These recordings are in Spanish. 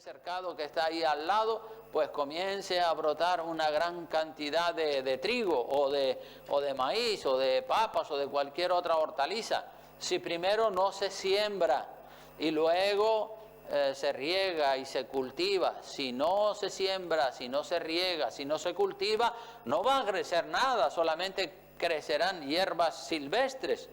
cercado que está ahí al lado, pues comience a brotar una gran cantidad de trigo o de maíz o de papas o de cualquier otra hortaliza. Si primero no se siembra y luego se riega y se cultiva, si no se siembra, si no se riega, si no se cultiva, no va a crecer nada, solamente crecerán hierbas silvestres,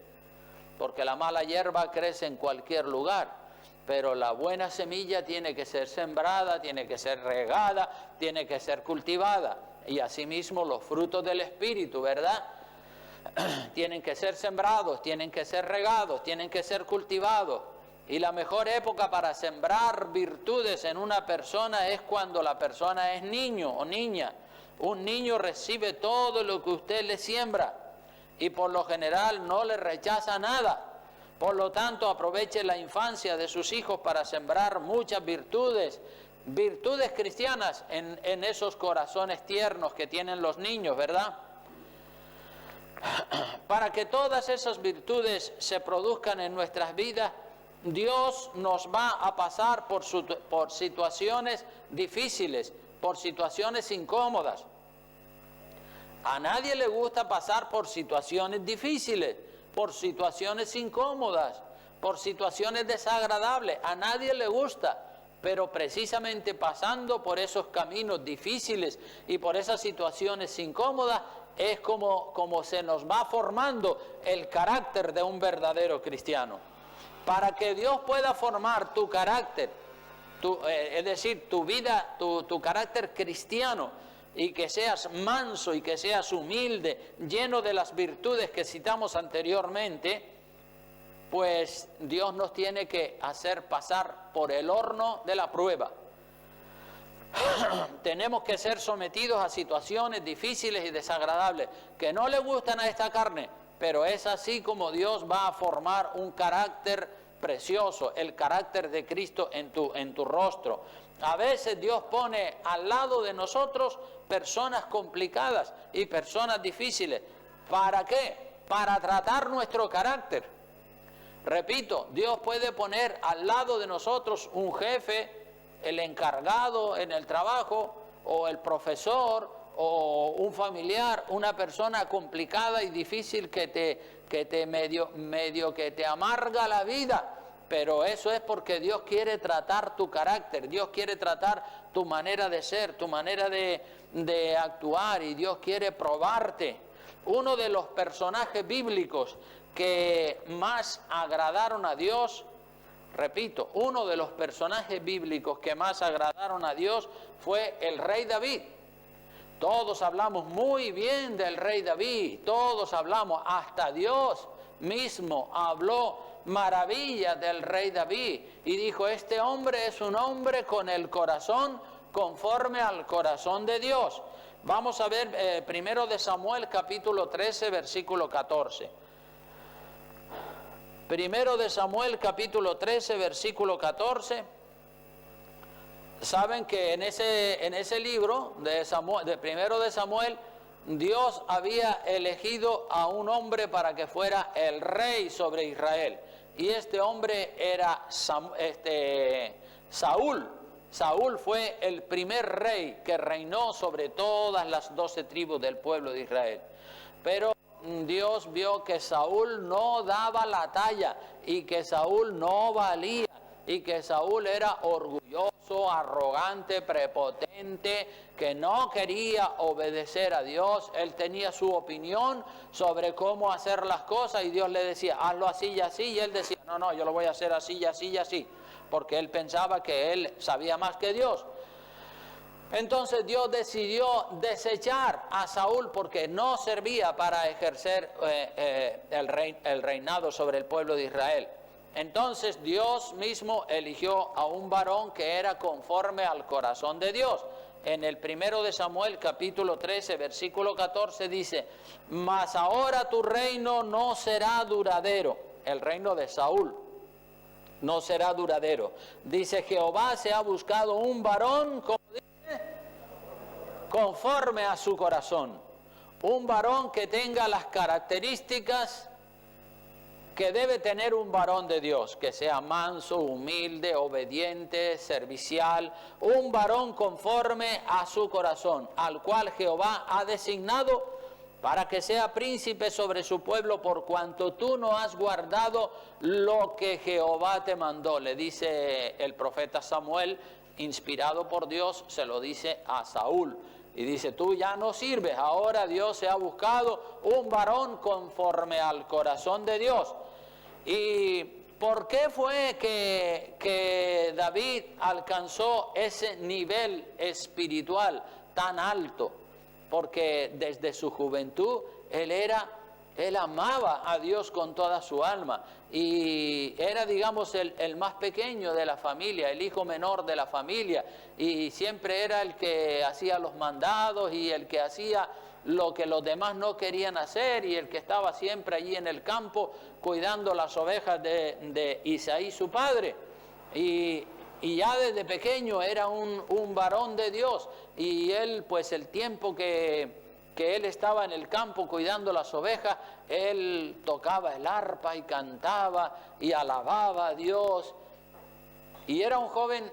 porque la mala hierba crece en cualquier lugar. Pero la buena semilla tiene que ser sembrada, tiene que ser regada, tiene que ser cultivada. Y asimismo los frutos del Espíritu, ¿verdad? Tienen que ser sembrados, tienen que ser regados, tienen que ser cultivados. Y la mejor época para sembrar virtudes en una persona es cuando la persona es niño o niña. Un niño recibe todo lo que usted le siembra y por lo general no le rechaza nada. Por lo tanto, aproveche la infancia de sus hijos para sembrar muchas virtudes cristianas en esos corazones tiernos que tienen los niños, ¿verdad? Para que todas esas virtudes se produzcan en nuestras vidas, Dios nos va a pasar por situaciones difíciles, por situaciones incómodas. A nadie le gusta pasar por situaciones difíciles, por situaciones incómodas, por situaciones desagradables. A nadie le gusta, pero precisamente pasando por esos caminos difíciles y por esas situaciones incómodas es como se nos va formando el carácter de un verdadero cristiano. Para que Dios pueda formar tu carácter, es decir, tu vida, tu carácter cristiano, y que seas manso y que seas humilde, lleno de las virtudes que citamos anteriormente, pues Dios nos tiene que hacer pasar por el horno de la prueba. Tenemos que ser sometidos a situaciones difíciles y desagradables que no le gustan a esta carne, pero es así como Dios va a formar un carácter precioso, el carácter de Cristo en tu rostro. A veces Dios pone al lado de nosotros personas complicadas y personas difíciles. ¿Para qué? Para tratar nuestro carácter. Repito, Dios puede poner al lado de nosotros un jefe, el encargado en el trabajo, o el profesor, o un familiar, una persona complicada y difícil que te medio que te amarga la vida. Pero eso es porque Dios quiere tratar tu carácter, Dios quiere tratar tu manera de ser, tu manera de actuar, y Dios quiere probarte. Uno de los personajes bíblicos que más agradaron a Dios, repito, uno de los personajes bíblicos que más agradaron a Dios fue el rey David. Todos hablamos muy bien del rey David, todos hablamos, hasta Dios mismo habló maravillas del rey David y dijo: este hombre es un hombre con el corazón conforme al corazón de Dios. Vamos a ver primero de Samuel capítulo 13 versículo 14. Primero de Samuel capítulo 13 versículo 14. Saben que en ese libro de primero de Samuel, Dios había elegido a un hombre para que fuera el rey sobre Israel. Y este hombre era Saúl. Saúl fue el primer rey que reinó sobre todas las 12 tribus del pueblo de Israel. Pero Dios vio que Saúl no daba la talla y que Saúl no valía, y que Saúl era orgulloso, arrogante, prepotente, que no quería obedecer a Dios. Él tenía su opinión sobre cómo hacer las cosas y Dios le decía: hazlo así y así, y él decía: no, yo lo voy a hacer así y así y así, porque él pensaba que él sabía más que Dios. Entonces Dios decidió desechar a Saúl porque no servía para ejercer el reinado sobre el pueblo de Israel. Entonces Dios mismo eligió a un varón que era conforme al corazón de Dios. En el primero de Samuel capítulo 13 versículo 14 dice: mas ahora tu reino no será duradero. El reino de Saúl no será duradero. Dice: Jehová se ha buscado un varón, como dice, conforme a su corazón. Un varón que tenga las características que debe tener un varón de Dios, que sea manso, humilde, obediente, servicial, un varón conforme a su corazón, al cual Jehová ha designado para que sea príncipe sobre su pueblo, por cuanto tú no has guardado lo que Jehová te mandó. Le dice el profeta Samuel, inspirado por Dios, se lo dice a Saúl. Y dice, tú ya no sirves, ahora Dios se ha buscado un varón conforme al corazón de Dios. ¿Y por qué fue que David alcanzó ese nivel espiritual tan alto? Porque desde su juventud él amaba a Dios con toda su alma y era, digamos, el más pequeño de la familia, el hijo menor de la familia, y siempre era el que hacía los mandados y el que hacía lo que los demás no querían hacer, y el que estaba siempre allí en el campo cuidando las ovejas de Isaí su padre. Y ya desde pequeño era un varón de Dios, y él, pues el tiempo que él estaba en el campo cuidando las ovejas, él tocaba el arpa y cantaba y alababa a Dios. Y era un joven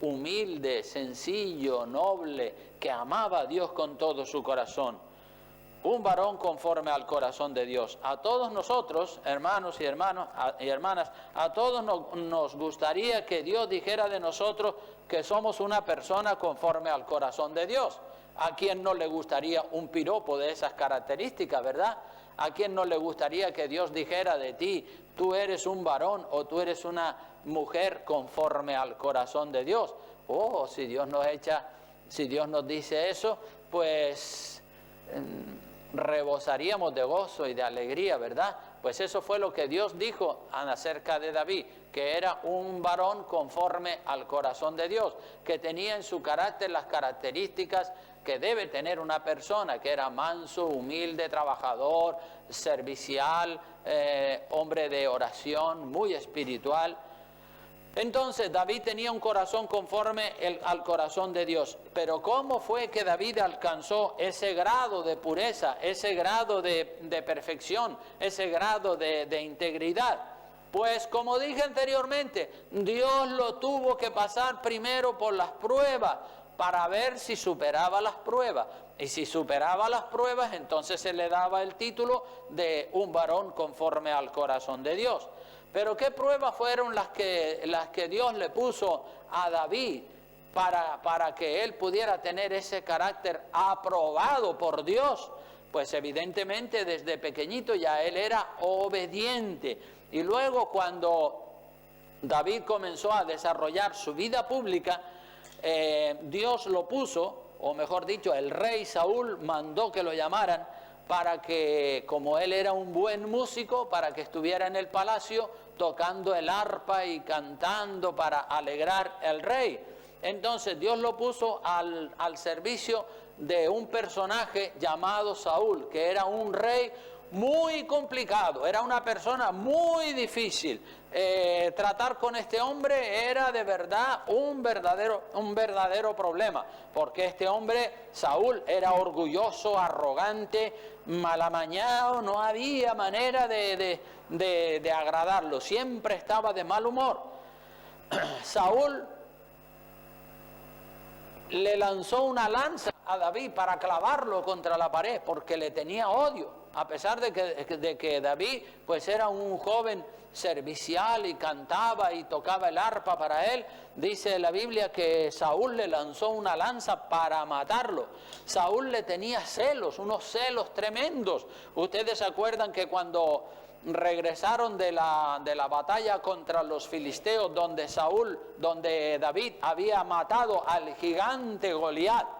humilde, sencillo, noble, que amaba a Dios con todo su corazón. Un varón conforme al corazón de Dios. A todos nosotros, hermanos y hermanas, a todos nos gustaría que Dios dijera de nosotros que somos una persona conforme al corazón de Dios. ¿A quién no le gustaría un piropo de esas características, verdad? ¿A quién no le gustaría que Dios dijera de ti, tú eres un varón o tú eres una mujer conforme al corazón de Dios? Oh, si Dios nos dice eso, pues rebosaríamos de gozo y de alegría, ¿verdad? Pues eso fue lo que Dios dijo acerca de David, que era un varón conforme al corazón de Dios, que tenía en su carácter las características que debe tener una persona, que era manso, humilde, trabajador, servicial, hombre de oración, muy espiritual. Entonces David tenía un corazón conforme al corazón de Dios. Pero ¿cómo fue que David alcanzó ese grado de pureza, ese grado de perfección, ese grado de integridad? Pues como dije anteriormente, Dios lo tuvo que pasar primero por las pruebas para ver si superaba las pruebas. Y si superaba las pruebas, entonces se le daba el título de un varón conforme al corazón de Dios. Pero ¿qué pruebas fueron las que Dios le puso a David para que él pudiera tener ese carácter aprobado por Dios? Pues evidentemente desde pequeñito ya él era obediente. Y luego cuando David comenzó a desarrollar su vida pública, Dios lo puso, o mejor dicho, el rey Saúl mandó que lo llamaran para que, como él era un buen músico, para que estuviera en el palacio tocando el arpa y cantando para alegrar al rey. Entonces Dios lo puso al servicio de un personaje llamado Saúl, que era un rey muy complicado, era una persona muy difícil. Tratar con este hombre era de verdad un verdadero problema, porque este hombre, Saúl, era orgulloso, arrogante, malamañado, no había manera de agradarlo, siempre estaba de mal humor. Saúl le lanzó una lanza a David para clavarlo contra la pared, porque le tenía odio, a pesar de que David pues era un joven servicial y cantaba y tocaba el arpa para él. Dice la Biblia que Saúl le lanzó una lanza para matarlo. Saúl le tenía celos, unos celos tremendos. Ustedes se acuerdan que cuando regresaron de la batalla contra los filisteos, donde David había matado al gigante Goliat,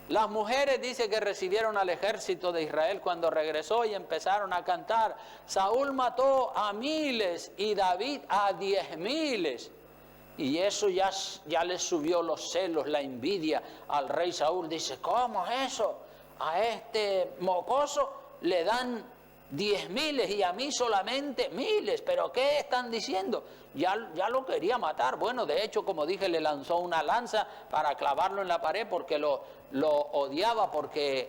las mujeres dice que recibieron al ejército de Israel cuando regresó y empezaron a cantar: Saúl mató a miles y David a 10,000. Y eso ya le subió los celos, la envidia al rey Saúl. Dice: ¿cómo es eso? A este mocoso le dan 10,000 y a mí solamente 1,000. ¿Pero qué están diciendo? Ya lo quería matar. Bueno, de hecho, como dije, le lanzó una lanza para clavarlo en la pared porque lo odiaba, porque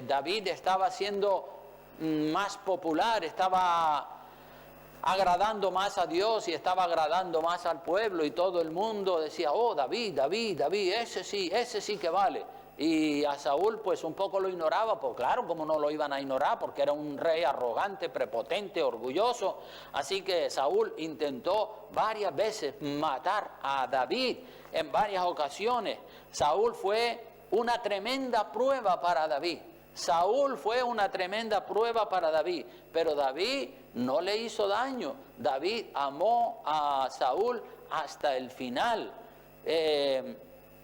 David estaba siendo más popular, estaba agradando más a Dios y estaba agradando más al pueblo, y todo el mundo decía, oh, David, David, David, ese sí que vale. Y a Saúl pues un poco lo ignoraba, pues claro, como no lo iban a ignorar, porque era un rey arrogante, prepotente, orgulloso. Así que Saúl intentó varias veces matar a David en varias ocasiones. Saúl fue una tremenda prueba para David. Saúl fue una tremenda prueba para David, pero David no le hizo daño. David amó a Saúl hasta el final.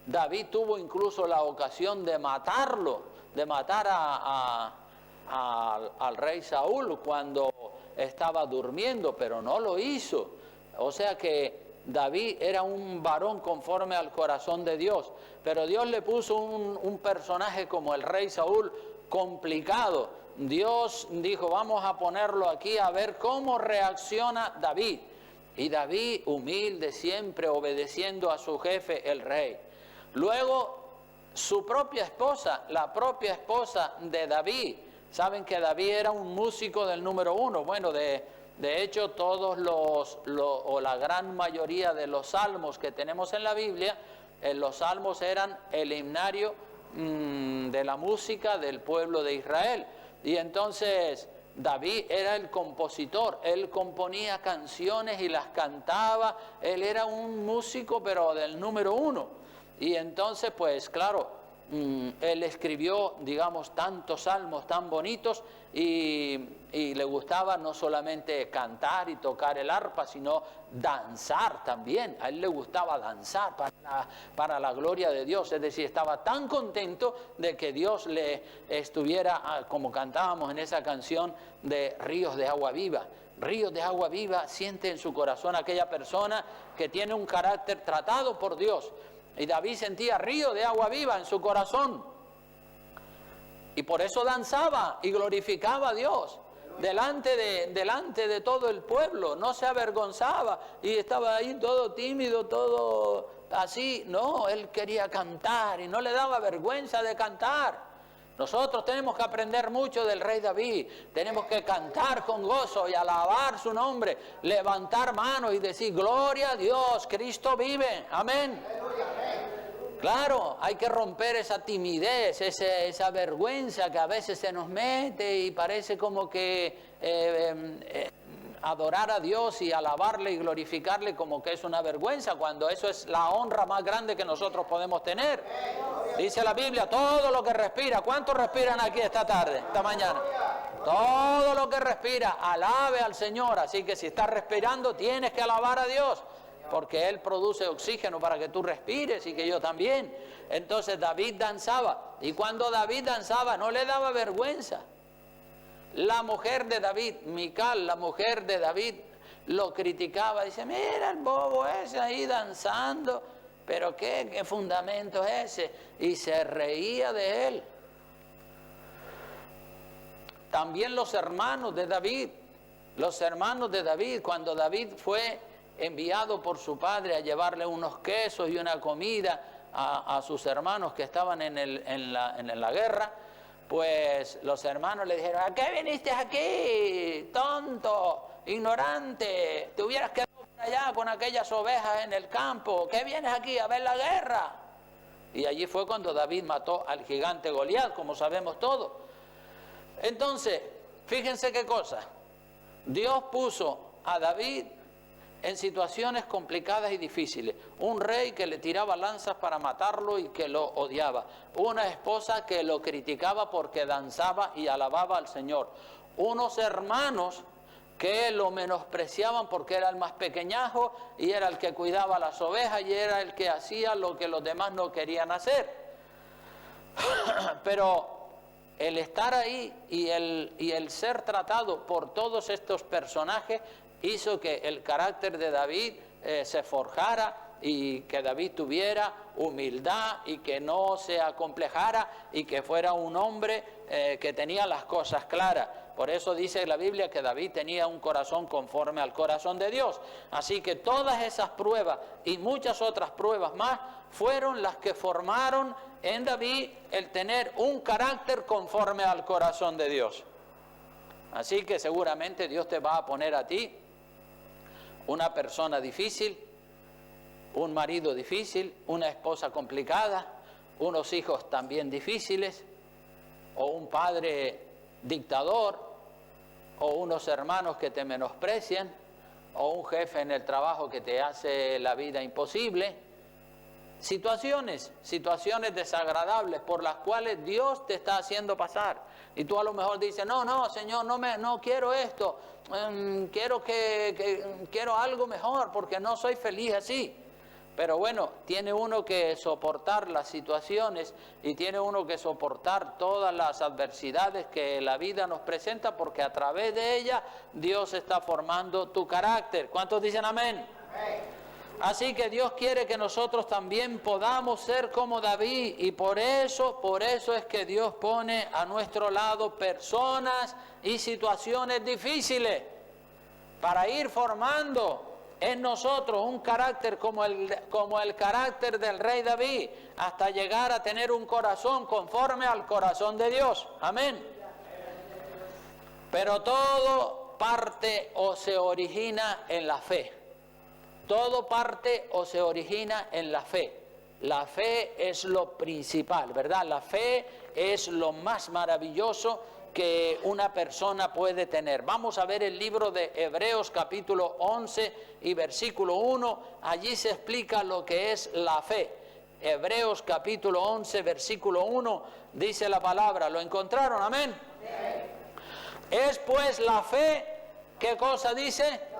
David tuvo incluso la ocasión de matarlo, de matar al rey Saúl cuando estaba durmiendo, pero no lo hizo. O sea que David era un varón conforme al corazón de Dios, pero Dios le puso un personaje como el rey Saúl complicado. Dios dijo, vamos a ponerlo aquí a ver cómo reacciona David. Y David, humilde, siempre obedeciendo a su jefe, el rey. Luego, su propia esposa, la propia esposa de David. Saben que David era un músico del número 1. Bueno, de hecho, todos o la gran mayoría de los salmos que tenemos en la Biblia, los salmos eran el himnario de la música del pueblo de Israel. Y entonces David era el compositor, él componía canciones y las cantaba, él era un músico pero del número 1. Y entonces pues claro, él escribió, digamos, tantos salmos tan bonitos y le gustaba no solamente cantar y tocar el arpa, sino danzar también. A él le gustaba danzar para la gloria de Dios. Es decir, estaba tan contento de que Dios le estuviera, como cantábamos en esa canción, de ríos de agua viva. Ríos de agua viva siente en su corazón aquella persona que tiene un carácter tratado por Dios. Y David sentía río de agua viva en su corazón. Y por eso danzaba y glorificaba a Dios delante de todo el pueblo. No se avergonzaba y estaba ahí todo tímido, todo así. No, él quería cantar y no le daba vergüenza de cantar. Nosotros tenemos que aprender mucho del rey David. Tenemos que cantar con gozo y alabar su nombre, levantar manos y decir, gloria a Dios, Cristo vive, amén. Claro, hay que romper esa timidez, esa vergüenza que a veces se nos mete y parece como que adorar a Dios y alabarle y glorificarle como que es una vergüenza, cuando eso es la honra más grande que nosotros podemos tener. Dice la Biblia, todo lo que respira. ¿Cuántos respiran aquí esta tarde, esta mañana? Todo lo que respira, alabe al Señor. Así que si estás respirando, tienes que alabar a Dios, porque Él produce oxígeno para que tú respires y que yo también. Entonces David danzaba, y cuando David danzaba no le daba vergüenza. La mujer de David, Mical, la mujer de David, lo criticaba. Dice, mira el bobo ese ahí danzando, pero ¿qué fundamento es ese? Y se reía de él. También los hermanos de David, cuando David fue enviado por su padre a llevarle unos quesos y una comida a sus hermanos que estaban en la guerra, pues los hermanos le dijeron, ¿a qué viniste aquí, tonto, ignorante? Te hubieras quedado por allá con aquellas ovejas en el campo. ¿Qué vienes aquí a ver la guerra? Y allí fue cuando David mató al gigante Goliat, como sabemos todos. Entonces, fíjense qué cosa. Dios puso a David en situaciones complicadas y difíciles. Un rey que le tiraba lanzas para matarlo y que lo odiaba. Una esposa que lo criticaba porque danzaba y alababa al Señor. Unos hermanos que lo menospreciaban porque era el más pequeñajo y era el que cuidaba las ovejas y era el que hacía lo que los demás no querían hacer. Pero el estar ahí y el ser tratado por todos estos personajes hizo que el carácter de David se forjara y que David tuviera humildad y que no se acomplejara y que fuera un hombre que tenía las cosas claras. Por eso dice la Biblia que David tenía un corazón conforme al corazón de Dios. Así que todas esas pruebas y muchas otras pruebas más fueron las que formaron en David el tener un carácter conforme al corazón de Dios. Así que seguramente Dios te va a poner a ti una persona difícil, un marido difícil, una esposa complicada, unos hijos también difíciles, o un padre dictador, o unos hermanos que te menosprecian, o un jefe en el trabajo que te hace la vida imposible. Situaciones desagradables por las cuales Dios te está haciendo pasar. Y tú a lo mejor dices, no, Señor, no quiero esto, quiero algo mejor porque no soy feliz así. Pero bueno, tiene uno que soportar las situaciones y tiene uno que soportar todas las adversidades que la vida nos presenta, porque a través de ella Dios está formando tu carácter. ¿Cuántos dicen amén? Amén. Así que Dios quiere que nosotros también podamos ser como David, y por eso es que Dios pone a nuestro lado personas y situaciones difíciles para ir formando en nosotros un carácter como el carácter del rey David, hasta llegar a tener un corazón conforme al corazón de Dios. Amén. Pero todo parte o se origina en la fe. Todo parte o se origina en la fe. La fe es lo principal, ¿verdad? La fe es lo más maravilloso que una persona puede tener. Vamos a ver el libro de Hebreos capítulo 11 y versículo 1. Allí se explica lo que es la fe. Hebreos capítulo 11 versículo 1 dice la palabra. ¿Lo encontraron? Amén. Sí. Es pues la fe, ¿qué cosa dice?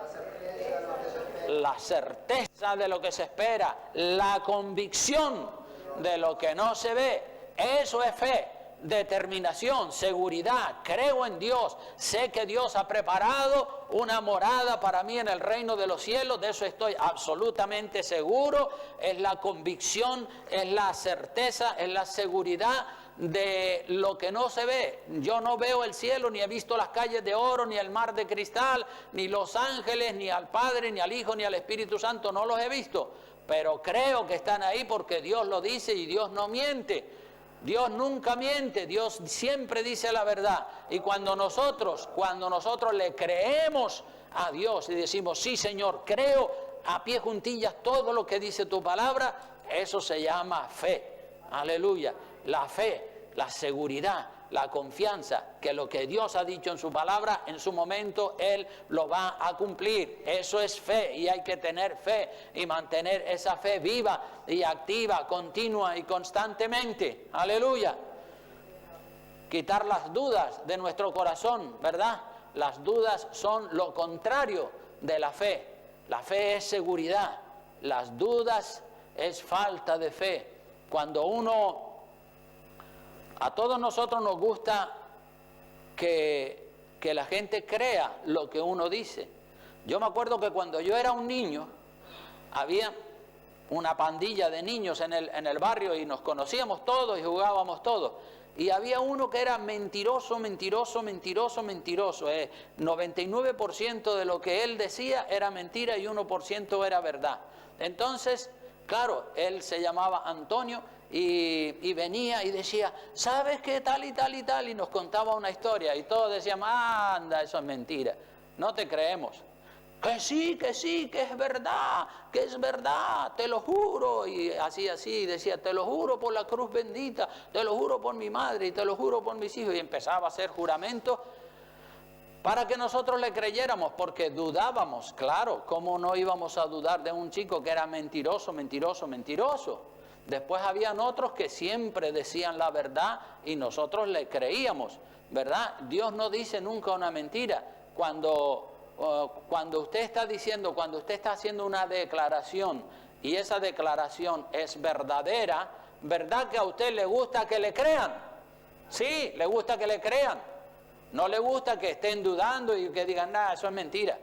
La certeza de lo que se espera, la convicción de lo que no se ve. Eso es fe. Determinación, seguridad, creo en Dios, sé que Dios ha preparado una morada para mí en el reino de los cielos, de eso estoy absolutamente seguro. Es la convicción, es la certeza, es la seguridad de lo que no se ve. Yo no veo el cielo, ni he visto las calles de oro, ni el mar de cristal, ni los ángeles, ni al Padre, ni al Hijo, ni al Espíritu Santo, no los he visto, pero creo que están ahí porque Dios lo dice y Dios no miente. Dios nunca miente, Dios siempre dice la verdad. Y cuando nosotros le creemos a Dios y decimos, sí Señor, creo a pie juntillas todo lo que dice tu palabra, eso se llama fe. Aleluya. La fe, la seguridad, la confianza que lo que Dios ha dicho en su palabra, en su momento Él lo va a cumplir. Eso es fe, y hay que tener fe y mantener esa fe viva y activa, continua y constantemente. Aleluya. Quitar las dudas de nuestro corazón, ¿verdad? Las dudas son lo contrario de la fe. La fe es seguridad, las dudas es falta de fe. A todos nosotros nos gusta que la gente crea lo que uno dice. Yo me acuerdo que cuando yo era un niño, había una pandilla de niños en el barrio y nos conocíamos todos y jugábamos todos. Y había uno que era mentiroso. 99% de lo que él decía era mentira y 1% era verdad. Entonces, claro, él se llamaba Antonio. Y venía y decía, ¿sabes qué tal y tal y tal? Y nos contaba una historia y todos decíamos, anda, eso es mentira, no te creemos. Que sí, que es verdad, te lo juro. Y así, decía, te lo juro por la cruz bendita, te lo juro por mi madre y te lo juro por mis hijos. Y empezaba a hacer juramentos para que nosotros le creyéramos, porque dudábamos. Claro, ¿cómo no íbamos a dudar de un chico que era mentiroso? Después habían otros que siempre decían la verdad y nosotros le creíamos, ¿verdad? Dios no dice nunca una mentira. Cuando usted está diciendo, cuando usted está haciendo una declaración y esa declaración es verdadera, ¿verdad que a usted le gusta que le crean? Sí, le gusta que le crean. No le gusta que estén dudando y que digan, nada, eso es mentira.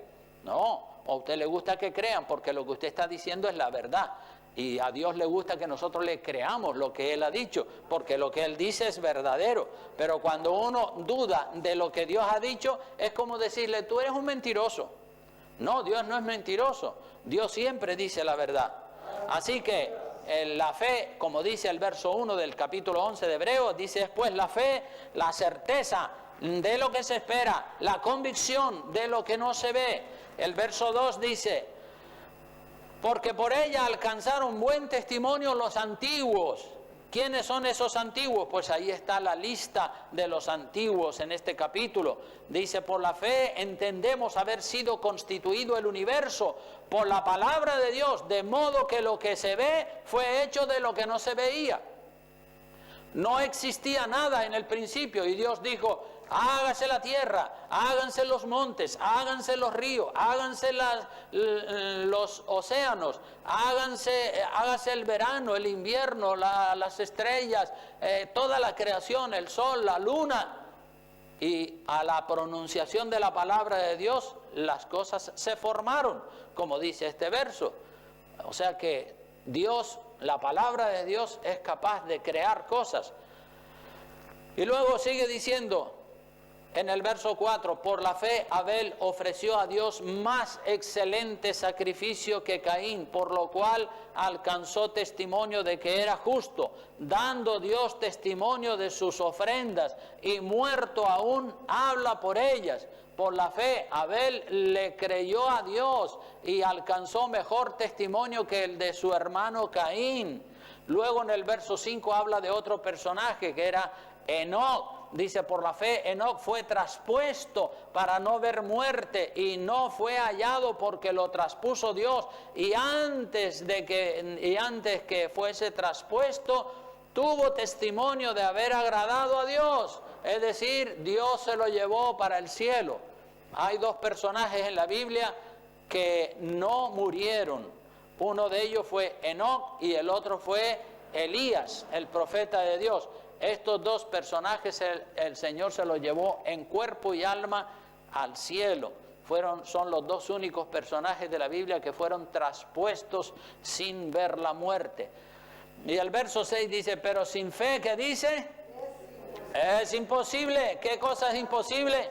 No, a usted le gusta que crean porque lo que usted está diciendo es la verdad. Y a Dios le gusta que nosotros le creamos lo que Él ha dicho, porque lo que Él dice es verdadero. Pero cuando uno duda de lo que Dios ha dicho, es como decirle, tú eres un mentiroso. No, Dios no es mentiroso. Dios siempre dice la verdad. Así que la fe, como dice el verso 1 del capítulo 11 de Hebreos, dice después la fe, la certeza de lo que se espera, la convicción de lo que no se ve. El verso 2 dice, porque por ella alcanzaron buen testimonio los antiguos. ¿Quiénes son esos antiguos? Pues ahí está la lista de los antiguos en este capítulo. Dice, por la fe entendemos haber sido constituido el universo por la palabra de Dios, de modo que lo que se ve fue hecho de lo que no se veía. No existía nada en el principio y Dios dijo, hágase la tierra, háganse los montes, háganse los ríos, háganse los océanos, hágase el verano, el invierno, las estrellas, toda la creación, el sol, la luna. Y a la pronunciación de la palabra de Dios, las cosas se formaron, como dice este verso. O sea que Dios, la palabra de Dios es capaz de crear cosas. Y luego sigue diciendo en el verso 4, por la fe Abel ofreció a Dios más excelente sacrificio que Caín, por lo cual alcanzó testimonio de que era justo, dando Dios testimonio de sus ofrendas, y muerto aún habla por ellas. Por la fe Abel le creyó a Dios y alcanzó mejor testimonio que el de su hermano Caín. Luego en el verso 5 habla de otro personaje que era Enoc. Dice, por la fe Enoc fue traspuesto para no ver muerte y no fue hallado porque lo traspuso Dios. Y antes que fuese traspuesto, tuvo testimonio de haber agradado a Dios. Es decir, Dios se lo llevó para el cielo. Hay dos personajes en la Biblia que no murieron. Uno de ellos fue Enoc y el otro fue Elías, el profeta de Dios. Estos dos personajes el Señor se los llevó en cuerpo y alma al cielo. Son los dos únicos personajes de la Biblia que fueron traspuestos sin ver la muerte. Y el verso 6 dice, pero sin fe, ¿qué dice? Es imposible. ¿Qué cosa es imposible?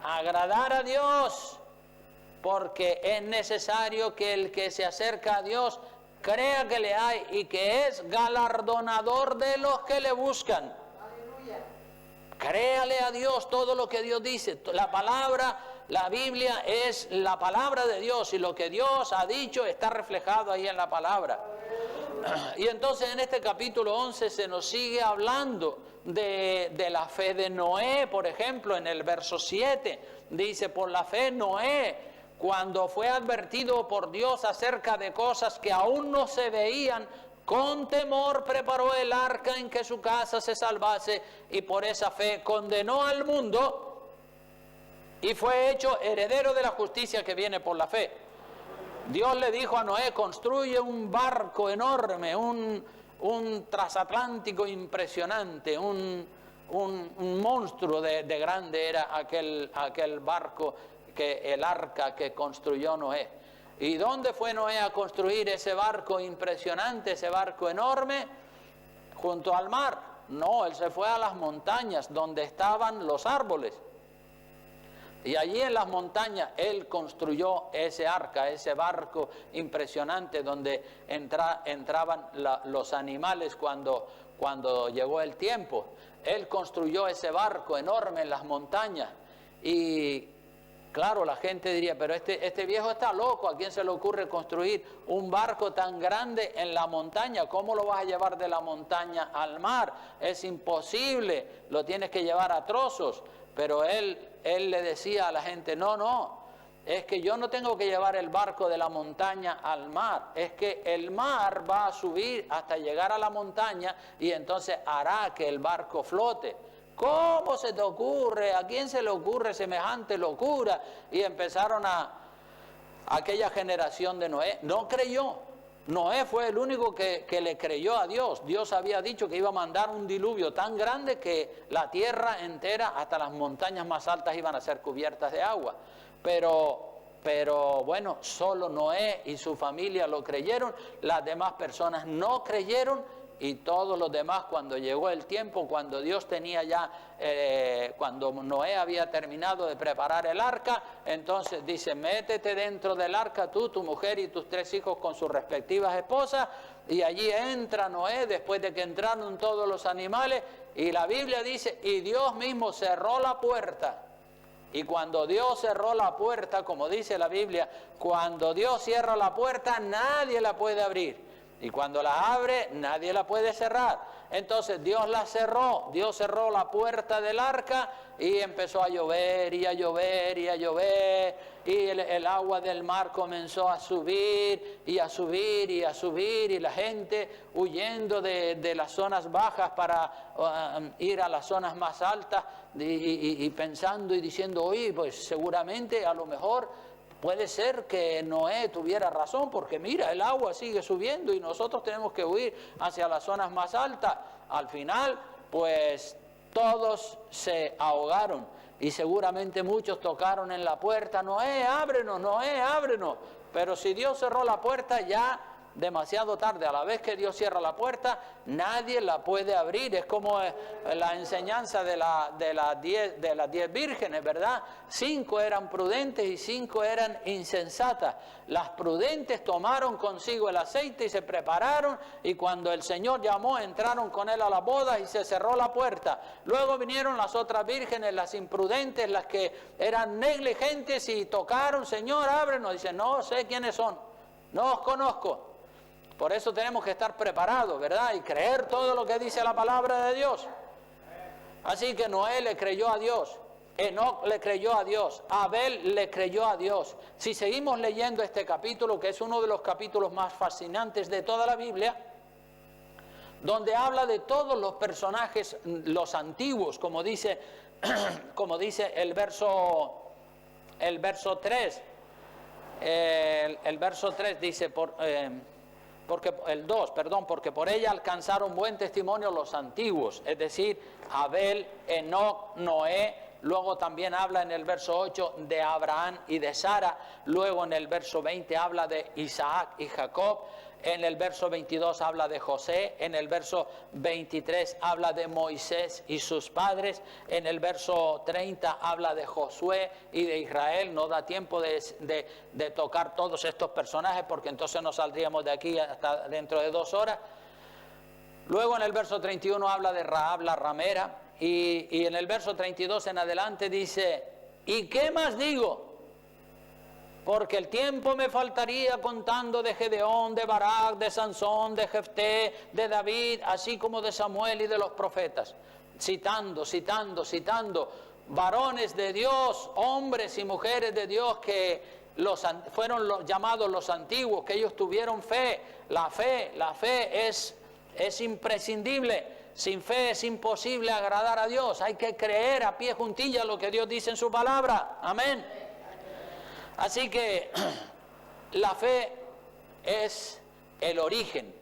Agradar a Dios. Porque es necesario que el que se acerca a Dios crea que le hay y que es galardonador de los que le buscan. Aleluya. Créale a Dios todo lo que Dios dice. La palabra, la Biblia es la palabra de Dios y lo que Dios ha dicho está reflejado ahí en la palabra. Y entonces en este capítulo 11 se nos sigue hablando de la fe de Noé, por ejemplo, en el verso 7 dice, por la fe Noé, cuando fue advertido por Dios acerca de cosas que aún no se veían, con temor preparó el arca en que su casa se salvase y por esa fe condenó al mundo y fue hecho heredero de la justicia que viene por la fe. Dios le dijo a Noé, construye un barco enorme, un transatlántico impresionante, un monstruo de grande era aquel barco, el arca que construyó Noé. ¿Y dónde fue Noé a construir ese barco impresionante, ese barco enorme? Junto al mar. No, él se fue a las montañas donde estaban los árboles. Y allí en las montañas él construyó ese arca, ese barco impresionante donde entraban los animales cuando llegó el tiempo. Él construyó ese barco enorme en las montañas y claro, la gente diría, pero este viejo está loco, ¿a quién se le ocurre construir un barco tan grande en la montaña? ¿Cómo lo vas a llevar de la montaña al mar? Es imposible, lo tienes que llevar a trozos. Pero él le decía a la gente, no, es que yo no tengo que llevar el barco de la montaña al mar, es que el mar va a subir hasta llegar a la montaña y entonces hará que el barco flote. ¿Cómo se te ocurre? ¿A quién se le ocurre semejante locura? Y empezaron aquella generación de Noé. No creyó. Noé fue el único que le creyó a Dios. Dios había dicho que iba a mandar un diluvio tan grande que la tierra entera, hasta las montañas más altas, iban a ser cubiertas de agua. Pero bueno, solo Noé y su familia lo creyeron. Las demás personas no creyeron. Y todos los demás, cuando llegó el tiempo, cuando Dios tenía ya, cuando Noé había terminado de preparar el arca, entonces dice, métete dentro del arca tú, tu mujer y tus 3 hijos con sus respectivas esposas, y allí entra Noé después de que entraron todos los animales, y la Biblia dice, y Dios mismo cerró la puerta. Y cuando Dios cerró la puerta, como dice la Biblia, cuando Dios cierra la puerta, nadie la puede abrir. Y cuando la abre, nadie la puede cerrar. Entonces Dios la cerró, Dios cerró la puerta del arca y empezó a llover y a llover y a llover. Y el agua del mar comenzó a subir y a subir y a subir. Y la gente huyendo de las zonas bajas para ir a las zonas más altas y pensando y diciendo, oye, pues seguramente a lo mejor puede ser que Noé tuviera razón, porque mira, el agua sigue subiendo y nosotros tenemos que huir hacia las zonas más altas. Al final, pues todos se ahogaron y seguramente muchos tocaron en la puerta, Noé, ábrenos, Noé, ábrenos. Pero si Dios cerró la puerta, ya demasiado tarde. A la vez que Dios cierra la puerta, nadie la puede abrir. Es como la enseñanza de las 10 vírgenes, ¿verdad? 5 eran prudentes y 5 eran insensatas. Las prudentes tomaron consigo el aceite y se prepararon, y cuando el Señor llamó, entraron con él a la boda y se cerró la puerta. Luego vinieron las otras vírgenes, las imprudentes, las que eran negligentes y tocaron, Señor, ábrenos. Dicen, no sé quiénes son, no os conozco. Por eso tenemos que estar preparados, ¿verdad? Y creer todo lo que dice la palabra de Dios. Así que Noé le creyó a Dios, Enoc le creyó a Dios, Abel le creyó a Dios. Si seguimos leyendo este capítulo, que es uno de los capítulos más fascinantes de toda la Biblia, donde habla de todos los personajes, los antiguos, como dice el verso 3. El verso 3 dice, porque por ella alcanzaron buen testimonio los antiguos, es decir, Abel, Enoc, Noé. Luego también habla en el verso 8 de Abraham y de Sara. Luego en el verso 20 habla de Isaac y Jacob. En el verso 22 habla de José. En el verso 23 habla de Moisés y sus padres. En el verso 30 habla de Josué y de Israel. No da tiempo de tocar todos estos personajes, porque entonces nos saldríamos de aquí hasta dentro de 2 horas. Luego en el verso 31 habla de Rahab la ramera. Y en el verso 32 en adelante dice, ¿y qué más digo? Porque el tiempo me faltaría contando de Gedeón, de Barak, de Sansón, de Jefté, de David, así como de Samuel y de los profetas. Citando, varones de Dios, hombres y mujeres de Dios que fueron llamados los antiguos, que ellos tuvieron fe. La fe es imprescindible. Sin fe es imposible agradar a Dios. Hay que creer a pie juntilla lo que Dios dice en su palabra. Amén. Así que la fe es el origen.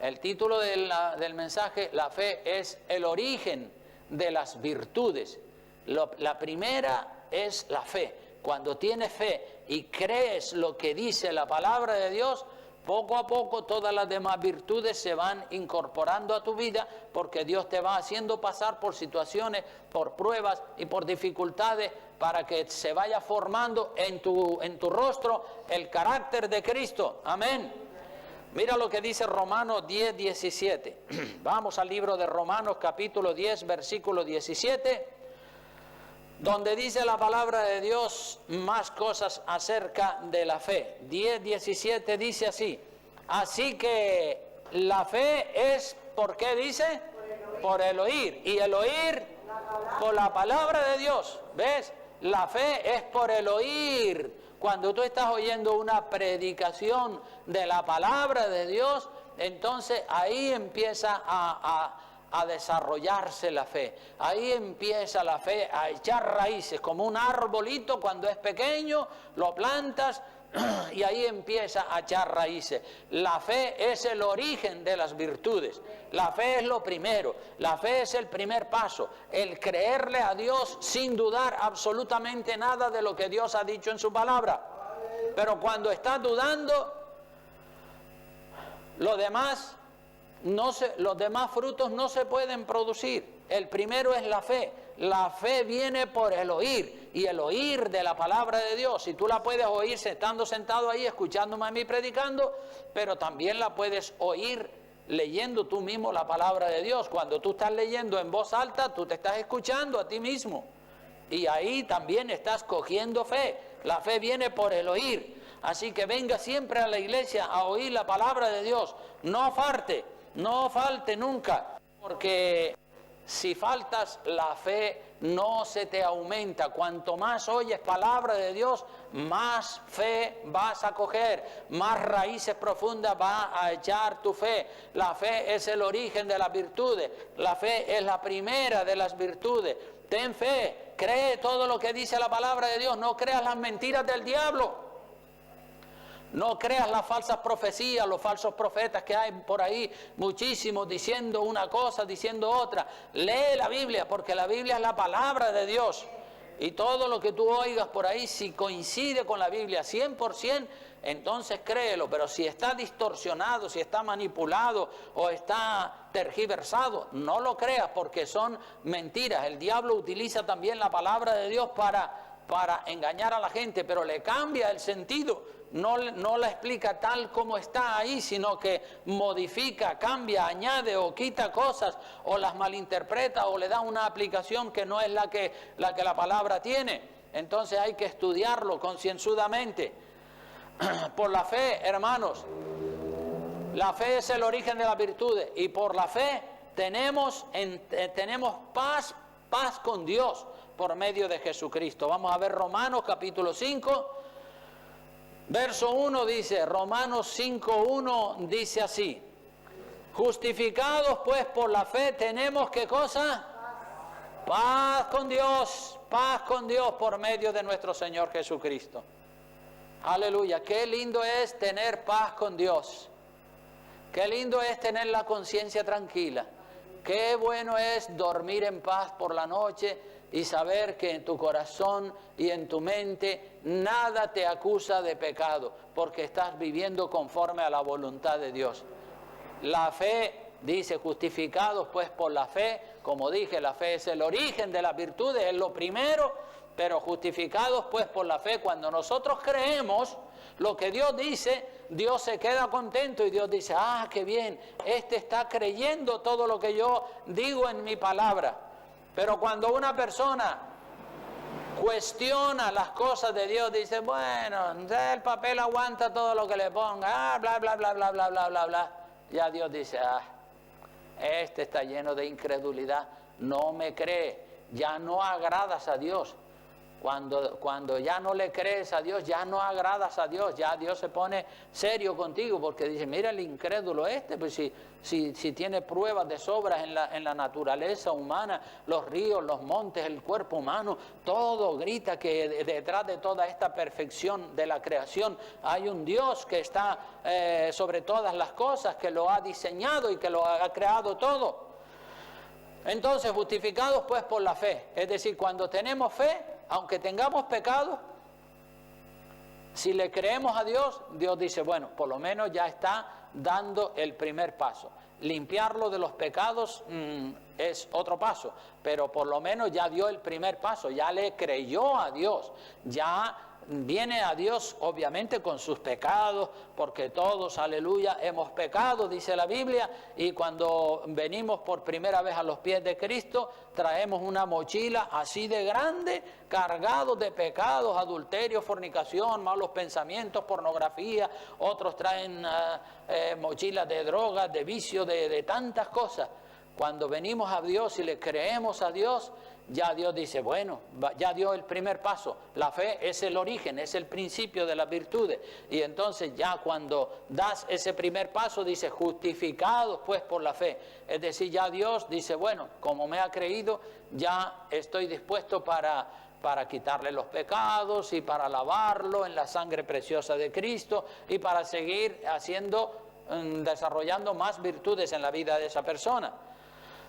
El título del mensaje, la fe es el origen de las virtudes. La primera es la fe. Cuando tienes fe y crees lo que dice la palabra de Dios, poco a poco todas las demás virtudes se van incorporando a tu vida, porque Dios te va haciendo pasar por situaciones, por pruebas y por dificultades, para que se vaya formando en tu rostro el carácter de Cristo. Amén. Mira lo que dice Romanos 10, 17. Vamos al libro de Romanos capítulo 10, versículo 17. Donde dice la palabra de Dios más cosas acerca de la fe. 10:17 dice así: así que la fe es, ¿por qué dice? Por el oír. Y el oír por la palabra de Dios. ¿Ves? La fe es por el oír. Cuando tú estás oyendo una predicación de la palabra de Dios, entonces ahí empieza a desarrollarse la fe. Ahí empieza la fe a echar raíces, como un arbolito cuando es pequeño, lo plantas y ahí empieza a echar raíces. La fe es el origen de las virtudes. La fe es lo primero. La fe es el primer paso, el creerle a Dios sin dudar absolutamente nada de lo que Dios ha dicho en su palabra. Pero cuando estás dudando, los demás frutos no se pueden producir. El primero es la fe. La fe viene por el oír y el oír de la palabra de Dios. Y tú la puedes oír estando sentado ahí, escuchándome a mí predicando, pero también la puedes oír leyendo tú mismo la palabra de Dios. Cuando tú estás leyendo en voz alta, tú te estás escuchando a ti mismo. Y ahí también estás cogiendo fe. La fe viene por el oír. Así que venga siempre a la iglesia a oír la palabra de Dios. No falte nunca. Porque si faltas, la fe no se te aumenta. Cuanto más oyes palabra de Dios, más fe vas a coger, más raíces profundas va a echar tu fe. La fe es el origen de las virtudes. La fe es la primera de las virtudes. Ten fe, cree todo lo que dice la palabra de Dios. No creas las mentiras del diablo. No creas las falsas profecías, los falsos profetas que hay por ahí, muchísimos diciendo una cosa, diciendo otra. Lee la Biblia, porque la Biblia es la palabra de Dios. Y todo lo que tú oigas por ahí, si coincide con la Biblia 100%, entonces créelo. Pero si está distorsionado, si está manipulado o está tergiversado, no lo creas, porque son mentiras. El diablo utiliza también la palabra de Dios para engañar a la gente, pero le cambia el sentido. No la explica tal como está ahí, sino que modifica, cambia, añade o quita cosas, o las malinterpreta, o le da una aplicación que no es la que la palabra tiene. Entonces hay que estudiarlo concienzudamente. Por la fe, hermanos, la fe es el origen de las virtudes, y por la fe tenemos paz con Dios por medio de Jesucristo. Vamos a ver Romanos capítulo 5. Verso 1 dice, Romanos 5:1 dice así: justificados pues por la fe tenemos, ¿qué cosa? Paz con Dios por medio de nuestro Señor Jesucristo. Aleluya, qué lindo es tener paz con Dios. Qué lindo es tener la conciencia tranquila. Qué bueno es dormir en paz por la noche y saber que en tu corazón y en tu mente nada te acusa de pecado, porque estás viviendo conforme a la voluntad de Dios. La fe, dice, justificados pues por la fe. Como dije, la fe es el origen de las virtudes, es lo primero, pero justificados pues por la fe. Cuando nosotros creemos lo que Dios dice, Dios se queda contento y Dios dice, ah, qué bien, este está creyendo todo lo que yo digo en mi palabra. Pero cuando una persona cuestiona las cosas de Dios, dice, bueno, el papel aguanta todo lo que le ponga, bla, bla, bla, bla, bla, bla, bla, bla. Ya Dios dice, este está lleno de incredulidad, no me cree, ya no agradas a Dios. Cuando ya no le crees a Dios, ya no agradas a Dios, ya Dios se pone serio contigo, porque dice, mira el incrédulo pues si tiene pruebas de sobras en la naturaleza humana, los ríos, los montes, el cuerpo humano, todo grita que detrás de toda esta perfección de la creación hay un Dios que está sobre todas las cosas, que lo ha diseñado y que lo ha creado todo. Entonces, justificados pues por la fe, es decir, cuando tenemos fe, aunque tengamos pecado, si le creemos a Dios, Dios dice, bueno, por lo menos ya está dando el primer paso. Limpiarlo de los pecados es otro paso, pero por lo menos ya dio el primer paso, ya le creyó a Dios, ya viene a Dios obviamente con sus pecados, porque todos, aleluya, hemos pecado, dice la Biblia, y cuando venimos por primera vez a los pies de Cristo, traemos una mochila así de grande, cargados de pecados, adulterio, fornicación, malos pensamientos, pornografía, otros traen mochilas de drogas, de vicio, de tantas cosas. Cuando venimos a Dios y le creemos a Dios, ya Dios dice, bueno, ya dio el primer paso. La fe es el origen, es el principio de las virtudes. Y entonces ya cuando das ese primer paso, dice, justificados pues por la fe. Es decir, ya Dios dice, bueno, como me ha creído, ya estoy dispuesto para quitarle los pecados y para lavarlo en la sangre preciosa de Cristo y para seguir desarrollando más virtudes en la vida de esa persona.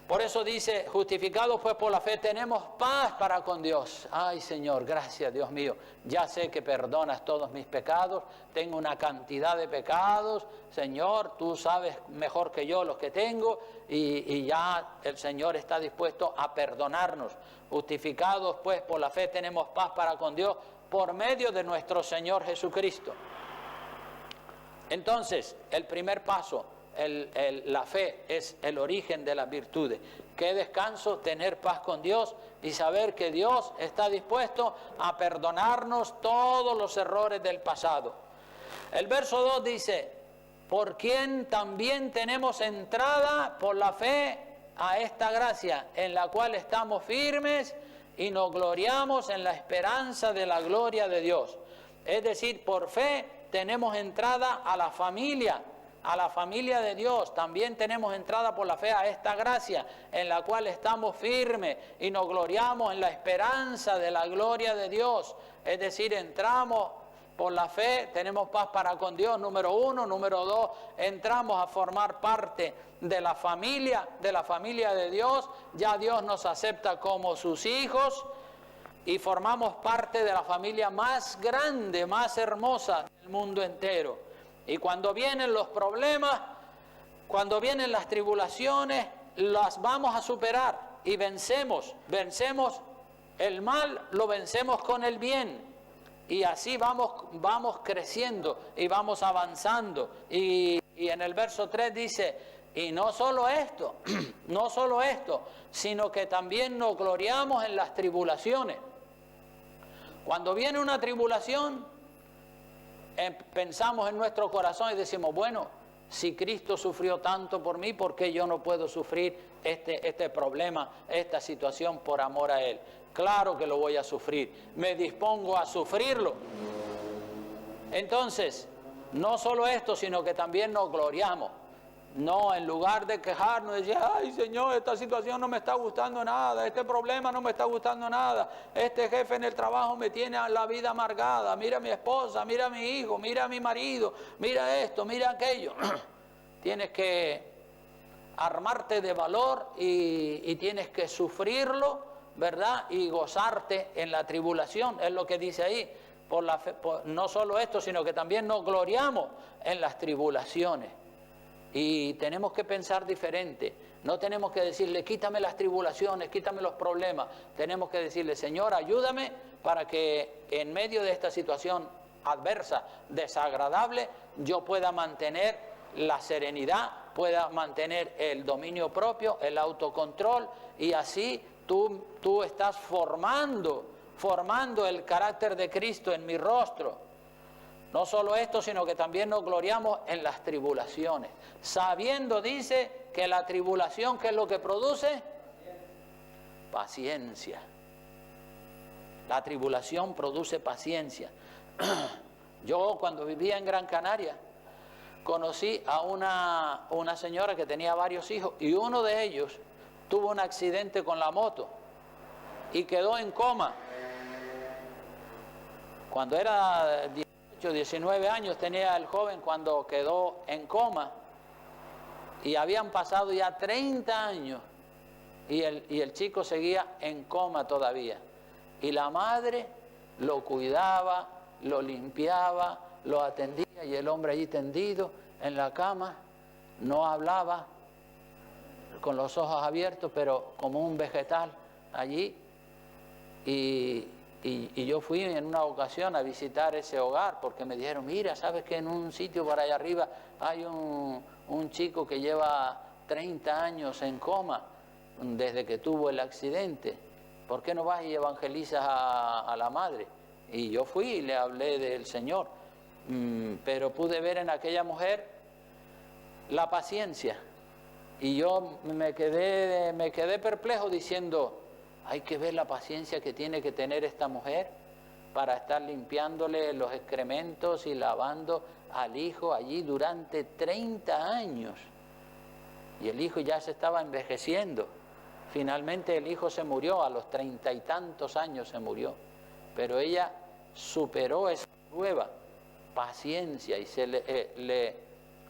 Por eso dice, justificados pues por la fe, tenemos paz para con Dios. Ay Señor, gracias Dios mío. Ya sé que perdonas todos mis pecados. Tengo una cantidad de pecados. Señor, tú sabes mejor que yo los que tengo. Y ya el Señor está dispuesto a perdonarnos. Justificados pues por la fe, tenemos paz para con Dios por medio de nuestro Señor Jesucristo. Entonces, el primer paso, la fe es el origen de las virtudes. Qué descanso tener paz con Dios y saber que Dios está dispuesto a perdonarnos todos los errores del pasado. El verso 2 dice, por quien también tenemos entrada por la fe a esta gracia, en la cual estamos firmes y nos gloriamos en la esperanza de la gloria de Dios. Es decir, por fe tenemos entrada a la familia de Dios. También tenemos entrada por la fe a esta gracia en la cual estamos firmes y nos gloriamos en la esperanza de la gloria de Dios. Es decir, entramos por la fe, tenemos paz para con Dios, número 1. Número 2, entramos a formar parte de la familia de Dios. Ya Dios nos acepta como sus hijos y formamos parte de la familia más grande, más hermosa del mundo entero. Y cuando vienen los problemas, cuando vienen las tribulaciones, las vamos a superar y vencemos el mal, lo vencemos con el bien. Y así vamos creciendo y vamos avanzando. Y en el verso 3 dice, y no solo esto, sino que también nos gloriamos en las tribulaciones. Cuando viene una tribulación, pensamos en nuestro corazón y decimos, bueno, si Cristo sufrió tanto por mí, ¿por qué yo no puedo sufrir este problema, esta situación por amor a Él? Claro que lo voy a sufrir, me dispongo a sufrirlo. Entonces, no solo esto, sino que también nos gloriamos. No, en lugar de quejarnos, decir, ay Señor, esta situación no me está gustando nada, este problema no me está gustando nada, este jefe en el trabajo me tiene la vida amargada, mira a mi esposa, mira a mi hijo, mira a mi marido, mira esto, mira aquello. Tienes que armarte de valor y tienes que sufrirlo, ¿verdad? Y gozarte en la tribulación, es lo que dice ahí. Por la fe, no solo esto, sino que también nos gloriamos en las tribulaciones. Y tenemos que pensar diferente. No tenemos que decirle, quítame las tribulaciones, quítame los problemas. Tenemos que decirle, Señor, ayúdame para que en medio de esta situación adversa, desagradable, yo pueda mantener la serenidad, pueda mantener el dominio propio, el autocontrol, y así tú estás formando el carácter de Cristo en mi rostro. No solo esto, sino que también nos gloriamos en las tribulaciones, sabiendo, dice, que la tribulación, ¿qué es lo que produce? Paciencia. La tribulación produce paciencia. Yo, cuando vivía en Gran Canaria, conocí a una señora que tenía varios hijos, y uno de ellos tuvo un accidente con la moto y quedó en coma. Cuando era 19 años tenía el joven cuando quedó en coma, y habían pasado ya 30 años y el chico seguía en coma todavía, y la madre lo cuidaba, lo limpiaba, lo atendía, y el hombre allí tendido en la cama, no hablaba, con los ojos abiertos, pero como un vegetal allí. Y yo fui en una ocasión a visitar ese hogar, porque me dijeron, mira, ¿sabes que en un sitio por allá arriba hay un chico que lleva 30 años en coma desde que tuvo el accidente? ¿Por qué no vas y evangelizas a la madre? Y yo fui y le hablé del Señor, pero pude ver en aquella mujer la paciencia, y yo me quedé perplejo diciendo, hay que ver la paciencia que tiene que tener esta mujer para estar limpiándole los excrementos y lavando al hijo allí durante 30 años. Y el hijo ya se estaba envejeciendo. Finalmente el hijo se murió, a los 30 y tantos años se murió. Pero ella superó esa prueba, paciencia, y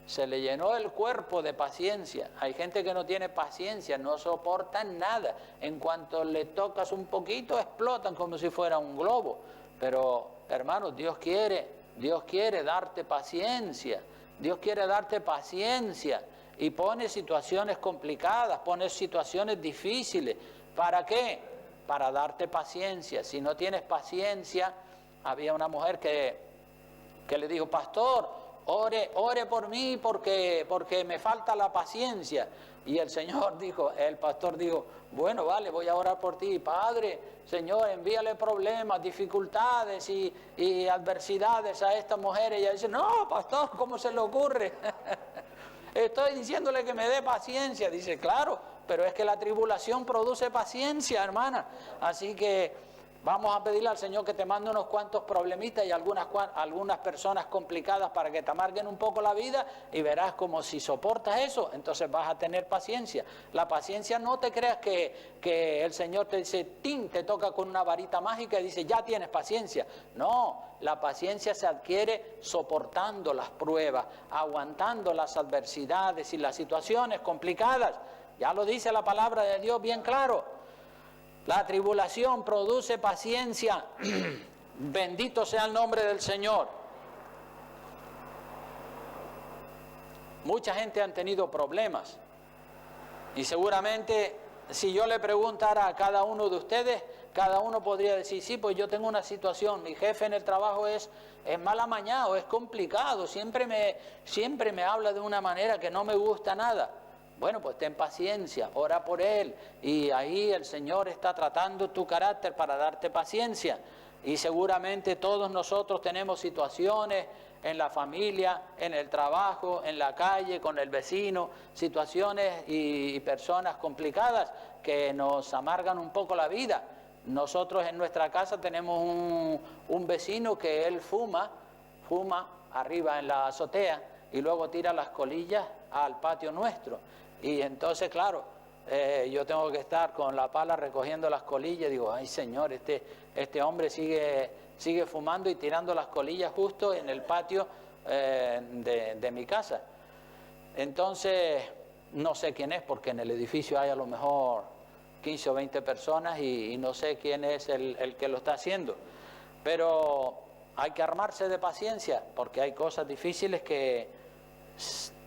Se le llenó el cuerpo de paciencia. Hay gente que no tiene paciencia, no soportan nada. En cuanto le tocas un poquito, explotan como si fuera un globo. Pero, hermanos, Dios quiere darte paciencia. Dios quiere darte paciencia. Y pone situaciones complicadas, pone situaciones difíciles. ¿Para qué? Para darte paciencia. Si no tienes paciencia, había una mujer que le dijo: pastor, ore por mí porque me falta la paciencia. Y el pastor dijo: bueno, vale, voy a orar por ti. Padre, Señor, envíale problemas, dificultades y adversidades a esta mujer. Y ella dice: no, pastor, ¿cómo se le ocurre? Estoy diciéndole que me dé paciencia. Dice: claro, pero es que la tribulación produce paciencia, hermana. Así que vamos a pedirle al Señor que te mande unos cuantos problemitas y algunas personas complicadas para que te amarguen un poco la vida, y verás como si soportas eso, entonces vas a tener paciencia. La paciencia, no te creas que el Señor te dice, ¡tin!, te toca con una varita mágica y dice, ya tienes paciencia. No, la paciencia se adquiere soportando las pruebas, aguantando las adversidades y las situaciones complicadas. Ya lo dice la palabra de Dios bien claro. La tribulación produce paciencia. Bendito sea el nombre del Señor. Mucha gente ha tenido problemas. Y seguramente, si yo le preguntara a cada uno de ustedes, cada uno podría decir: sí, pues yo tengo una situación, mi jefe en el trabajo es mal amañado, es complicado, siempre me habla de una manera que no me gusta nada. Bueno, pues ten paciencia, ora por él, y ahí el Señor está tratando tu carácter para darte paciencia. Y seguramente todos nosotros tenemos situaciones en la familia, en el trabajo, en la calle, con el vecino, situaciones y personas complicadas que nos amargan un poco la vida. Nosotros en nuestra casa tenemos un vecino que él fuma arriba en la azotea y luego tira las colillas al patio nuestro. Y entonces, claro, yo tengo que estar con la pala recogiendo las colillas. Digo: ay, Señor, este hombre sigue fumando y tirando las colillas justo en el patio de mi casa. Entonces, no sé quién es, porque en el edificio hay a lo mejor 15 o 20 personas y no sé quién es el que lo está haciendo. Pero hay que armarse de paciencia, porque hay cosas difíciles que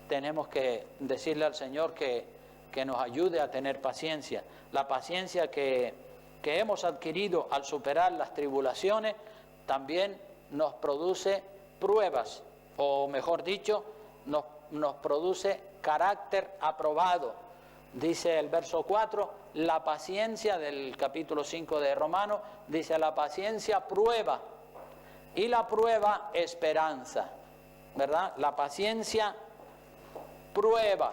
tenemos que decirle al Señor que nos ayude a tener paciencia. La paciencia que hemos adquirido al superar las tribulaciones también nos produce pruebas, o mejor dicho, nos produce carácter aprobado. Dice el verso 4, la paciencia del capítulo 5 de Romanos, dice: la paciencia prueba, y la prueba esperanza, ¿verdad? La paciencia prueba.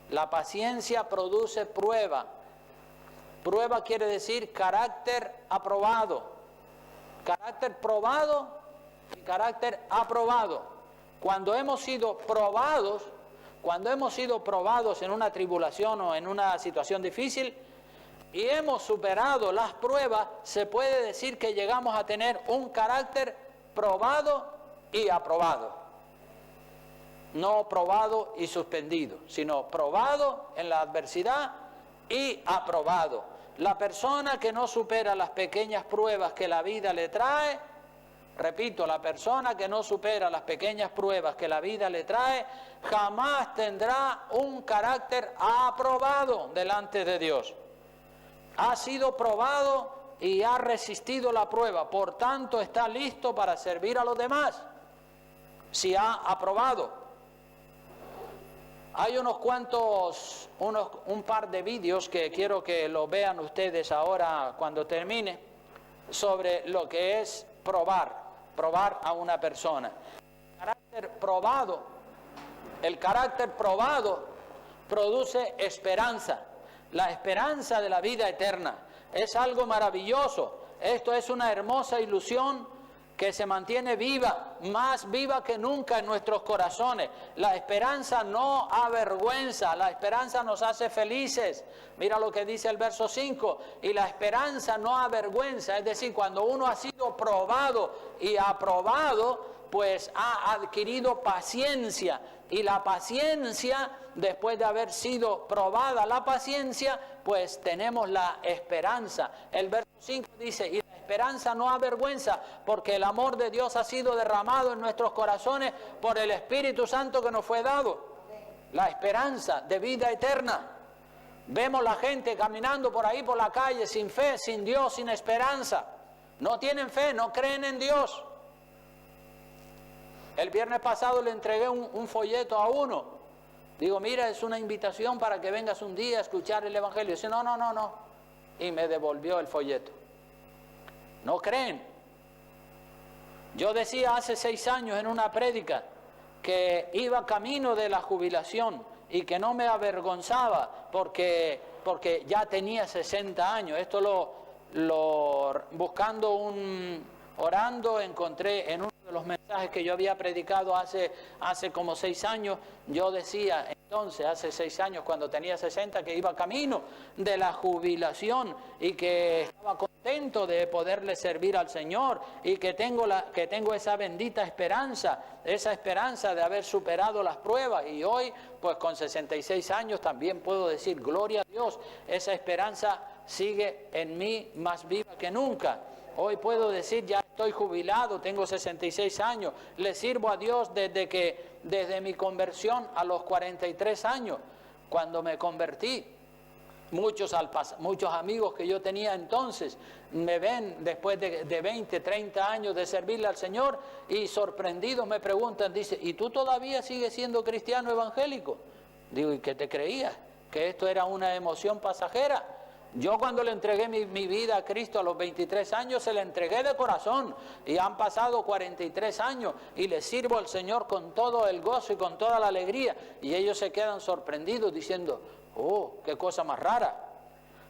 La paciencia produce prueba. Prueba quiere decir carácter aprobado. Carácter probado y carácter aprobado. Cuando hemos sido probados en una tribulación o en una situación difícil y hemos superado las pruebas, se puede decir que llegamos a tener un carácter probado y aprobado. No probado y suspendido, sino probado en la adversidad y aprobado. La persona que no supera las pequeñas pruebas que la vida le trae, repito, la persona que no supera las pequeñas pruebas que la vida le trae, jamás tendrá un carácter aprobado delante de Dios. Ha sido probado y ha resistido la prueba, por tanto está listo para servir a los demás, si ha aprobado. Hay un par de vídeos que quiero que lo vean ustedes ahora cuando termine, sobre lo que es probar a una persona. El carácter probado produce esperanza, la esperanza de la vida eterna. Es algo maravilloso. Esto es una hermosa ilusión que se mantiene viva, más viva que nunca en nuestros corazones. La esperanza no avergüenza, la esperanza nos hace felices. Mira lo que dice el verso 5, y la esperanza no avergüenza, es decir, cuando uno ha sido probado y aprobado, pues ha adquirido paciencia. Y la paciencia, después de haber sido probada la paciencia, pues tenemos la esperanza. El verso 5 dice, y la esperanza no avergüenza, porque el amor de Dios ha sido derramado en nuestros corazones por el Espíritu Santo que nos fue dado. La esperanza de vida eterna. Vemos la gente caminando por ahí por la calle sin fe, sin Dios, sin esperanza. No tienen fe, no creen en Dios. El viernes pasado le entregué un folleto a uno. Digo, mira, es una invitación para que vengas un día a escuchar el Evangelio. Dice, no. Y me devolvió el folleto. No creen. Yo decía hace 6 años en una prédica que iba camino de la jubilación y que no me avergonzaba porque ya tenía 60 años. Esto buscando orando, encontré en uno de los mensajes que yo había predicado hace como 6 años, yo decía entonces, hace 6 años, cuando tenía 60, que iba camino de la jubilación y que estaba contento de poderle servir al Señor y que tengo esa bendita esperanza, esa esperanza de haber superado las pruebas. Y hoy, pues con 66 años, también puedo decir, gloria a Dios, esa esperanza sigue en mí más viva que nunca. Hoy puedo decir, ya estoy jubilado, tengo 66 años, le sirvo a Dios desde mi conversión a los 43 años, cuando me convertí. Muchos amigos que yo tenía entonces me ven después de 20, 30 años de servirle al Señor y sorprendidos me preguntan, dice, ¿y tú todavía sigues siendo cristiano evangélico? Digo, ¿y qué te creías? ¿Que esto era una emoción pasajera? Yo cuando le entregué mi vida a Cristo a los 23 años, se la entregué de corazón. Y han pasado 43 años y le sirvo al Señor con todo el gozo y con toda la alegría. Y ellos se quedan sorprendidos diciendo, oh, qué cosa más rara.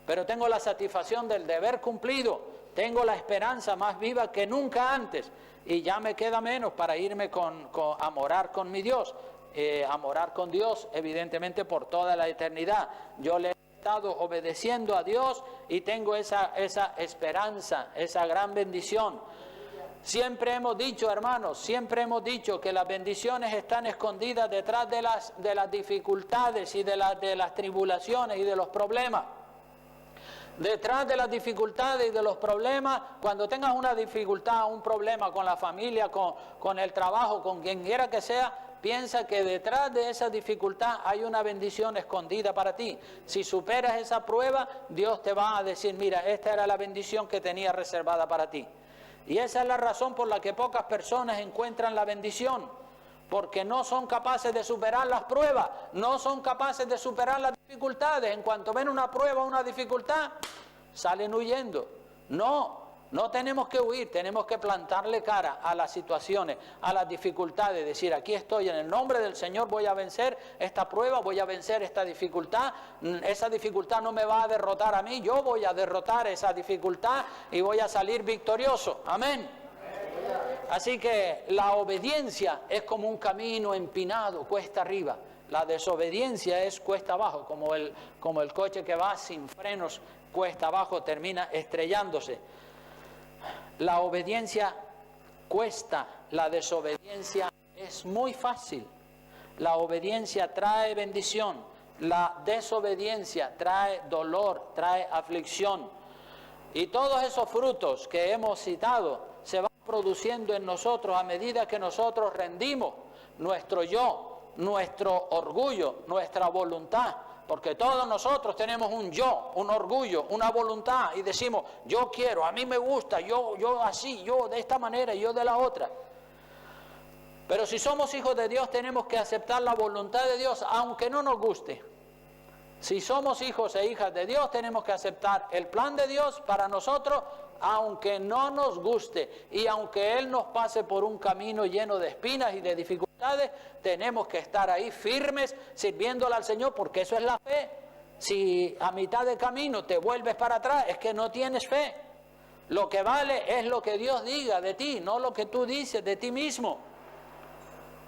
Pero tengo la satisfacción del deber cumplido. Tengo la esperanza más viva que nunca antes. Y ya me queda menos para irme a morar con mi Dios. A morar con Dios, evidentemente, por toda la eternidad. Yo le estado obedeciendo a Dios y tengo esa esperanza, esa gran bendición. Siempre hemos dicho, hermanos, que las bendiciones están escondidas detrás de las dificultades y de las tribulaciones y de los problemas. Detrás de las dificultades y de los problemas, cuando tengas una dificultad, un problema con la familia, con el trabajo, con quien quiera que sea, piensa que detrás de esa dificultad hay una bendición escondida para ti. Si superas esa prueba, Dios te va a decir, mira, esta era la bendición que tenía reservada para ti. Y esa es la razón por la que pocas personas encuentran la bendición, porque no son capaces de superar las pruebas, no son capaces de superar las dificultades. En cuanto ven una prueba, una dificultad, salen huyendo. No tenemos que huir, tenemos que plantarle cara a las situaciones, a las dificultades, decir, aquí estoy, en el nombre del Señor voy a vencer esta prueba, voy a vencer esta dificultad no me va a derrotar a mí, yo voy a derrotar esa dificultad y voy a salir victorioso, amén. Así que la obediencia es como un camino empinado, cuesta arriba. La desobediencia es cuesta abajo, como el coche que va sin frenos, cuesta abajo, termina estrellándose. La obediencia cuesta, la desobediencia es muy fácil. La obediencia trae bendición, la desobediencia trae dolor, trae aflicción. Y todos esos frutos que hemos citado se van produciendo en nosotros a medida que nosotros rendimos nuestro yo, nuestro orgullo, nuestra voluntad. Porque todos nosotros tenemos un yo, un orgullo, una voluntad y decimos, yo quiero, a mí me gusta, yo así, yo de esta manera y yo de la otra. Pero si somos hijos de Dios tenemos que aceptar la voluntad de Dios aunque no nos guste. Si somos hijos e hijas de Dios tenemos que aceptar el plan de Dios para nosotros aunque no nos guste y aunque Él nos pase por un camino lleno de espinas y de dificultades, tenemos que estar ahí firmes sirviéndole al Señor, porque eso es la fe. Si a mitad de camino te vuelves para atrás, es que no tienes fe. Lo que vale es lo que Dios diga de ti, no lo que tú dices de ti mismo.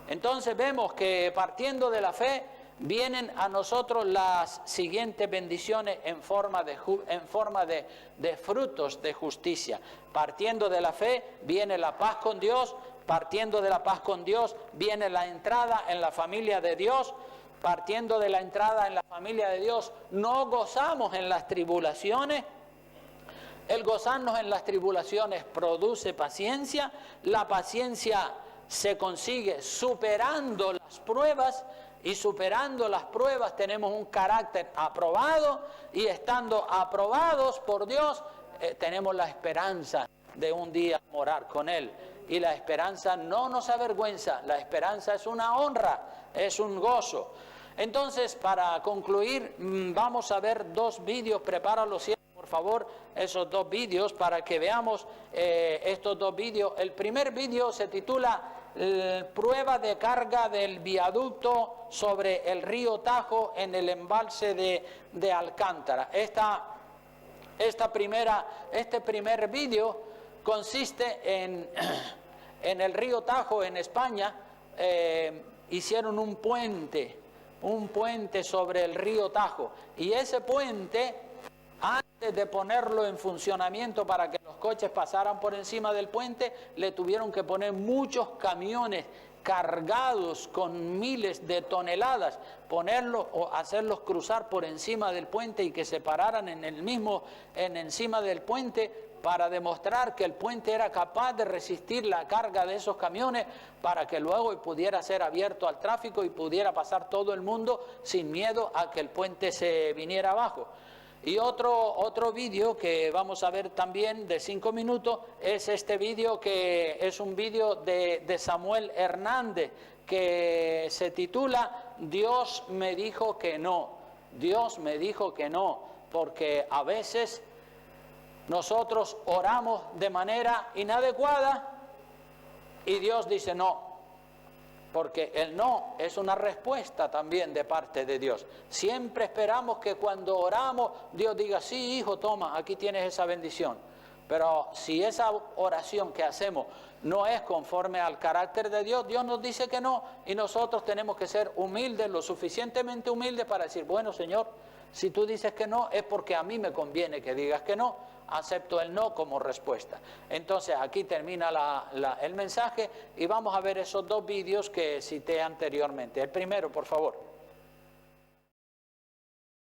Entonces vemos que partiendo de la fe vienen a nosotros las siguientes bendiciones en forma de frutos de justicia. Partiendo de la fe viene la paz con Dios, partiendo de la paz con Dios, viene la entrada en la familia de Dios. Partiendo de la entrada en la familia de Dios, no gozamos en las tribulaciones. El gozarnos en las tribulaciones produce paciencia. La paciencia se consigue superando las pruebas, y superando las pruebas tenemos un carácter aprobado, y estando aprobados por Dios, tenemos la esperanza de un día morar con Él. Y la esperanza no nos avergüenza, la esperanza es una honra, es un gozo. Entonces, para concluir, vamos a ver 2 vídeos. Prepáralos, por favor, esos 2 vídeos para que veamos estos 2 vídeos. El primer vídeo se titula Prueba de carga del viaducto sobre el río Tajo en el embalse de Alcántara. Este primer vídeo consiste en el río Tajo en España. Hicieron un puente sobre el río Tajo, y ese puente, antes de ponerlo en funcionamiento para que los coches pasaran por encima del puente, le tuvieron que poner muchos camiones cargados con miles de toneladas, ponerlos o hacerlos cruzar por encima del puente y que se pararan encima del puente, para demostrar que el puente era capaz de resistir la carga de esos camiones, para que luego pudiera ser abierto al tráfico y pudiera pasar todo el mundo sin miedo a que el puente se viniera abajo. Y otro vídeo que vamos a ver también de 5 minutos es este vídeo, que es un vídeo de Samuel Hernández, que se titula Dios me dijo que no. Dios me dijo que no, porque a veces nosotros oramos de manera inadecuada y Dios dice no, porque el no es una respuesta también de parte de Dios. Siempre esperamos que cuando oramos Dios diga, sí, hijo, toma, aquí tienes esa bendición. Pero si esa oración que hacemos no es conforme al carácter de Dios, Dios nos dice que no, y nosotros tenemos que ser humildes, lo suficientemente humildes para decir, bueno, Señor, si tú dices que no, es porque a mí me conviene que digas que no. Acepto el no como respuesta. Entonces aquí termina el mensaje, y vamos a ver esos 2 vídeos que cité anteriormente. El primero, por favor.